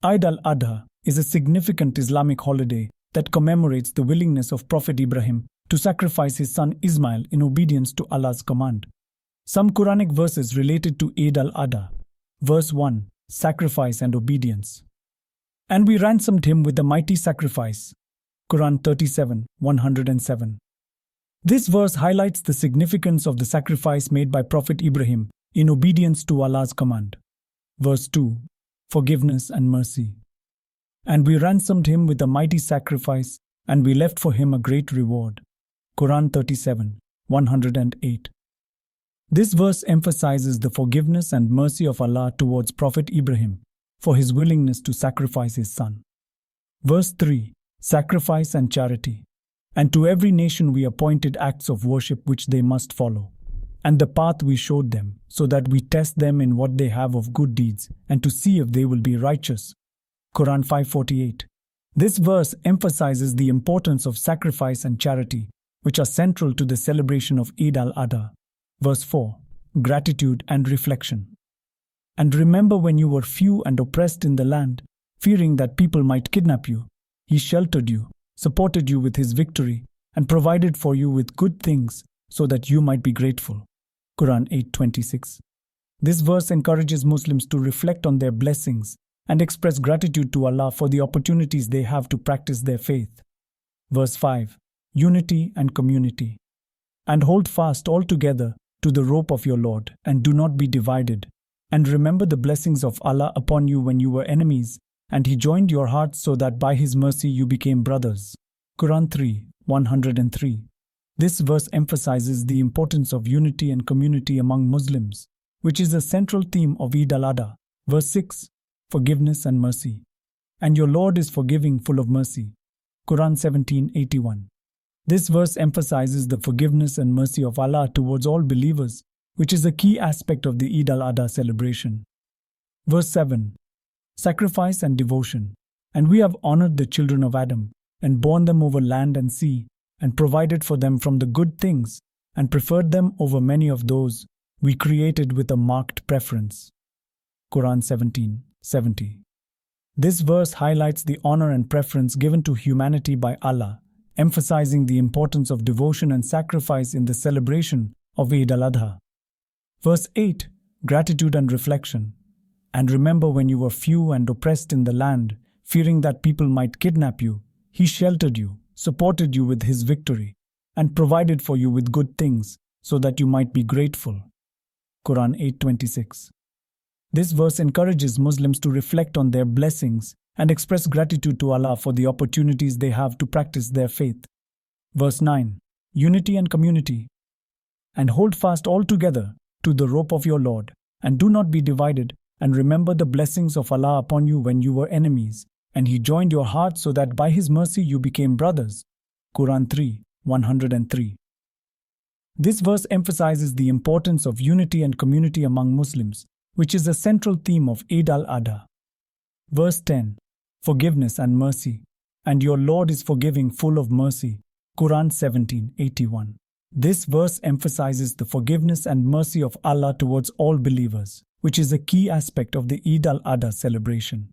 Eid al Adha is a significant Islamic holiday that commemorates the willingness of Prophet Ibrahim to sacrifice his son Ismail in obedience to Allah's command. Some Quranic verses related to Eid al Adha. Verse 1. Sacrifice and obedience. And we ransomed him with a mighty sacrifice. Quran 37, 107. This verse highlights the significance of the sacrifice made by Prophet Ibrahim in obedience to Allah's command. Verse 2. Forgiveness and mercy. And we ransomed him with a mighty sacrifice, and we left for him a great reward. Quran 37, 108. This verse emphasizes the forgiveness and mercy of Allah towards Prophet Ibrahim for his willingness to sacrifice his son. Verse 3. Sacrifice and charity. And to every nation we appointed acts of worship which they must follow, and the path we showed them, so that we test them in what they have of good deeds, and to see if they will be righteous. Quran 5:48. This verse emphasizes the importance of sacrifice and charity, which are central to the celebration of Eid al Adha. Verse 4. Gratitude and reflection. And remember when you were few and oppressed in the land, fearing that people might kidnap you, He sheltered you, supported you with His victory, and provided for you with good things so that you might be grateful. Quran 8:26. This verse encourages Muslims to reflect on their blessings and express gratitude to Allah for the opportunities they have to practice their faith. Verse 5. Unity and community. And hold fast all together to the rope of your Lord, and do not be divided. And remember the blessings of Allah upon you when you were enemies, and He joined your hearts so that by His mercy you became brothers. Quran 3, 103. This verse emphasizes the importance of unity and community among Muslims, which is a central theme of Eid al Adha. Verse 6. Forgiveness and mercy. And your Lord is forgiving, full of mercy. Quran 17:81. This verse emphasizes the forgiveness and mercy of Allah towards all believers, which is a key aspect of the Eid al Adha celebration. Verse 7. Sacrifice and devotion. And we have honored the children of Adam, and borne them over land and sea, and provided for them from the good things, and preferred them over many of those we created with a marked preference. Quran 17:70. This verse highlights the honor and preference given to humanity by Allah, emphasizing the importance of devotion and sacrifice in the celebration of Eid al Adha. Verse 8. Gratitude and reflection. And remember when you were few and oppressed in the land, fearing that people might kidnap you, He sheltered you, supported you with His victory, and provided for you with good things, so that you might be grateful. Quran 8:26. This verse encourages Muslims to reflect on their blessings and express gratitude to Allah for the opportunities they have to practice their faith. Verse 9. Unity and community. And hold fast all together to the rope of your Lord, and do not be divided, and remember the blessings of Allah upon you when you were enemies, and He joined your hearts so that by His mercy you became brothers. Quran 3, 103. This verse emphasizes the importance of unity and community among Muslims, which is a central theme of Eid al Adha. Verse 10. Forgiveness and mercy. And your Lord is forgiving, full of mercy. Quran 17:81. This verse emphasizes the forgiveness and mercy of Allah towards all believers, which is a key aspect of the Eid al Adha celebration.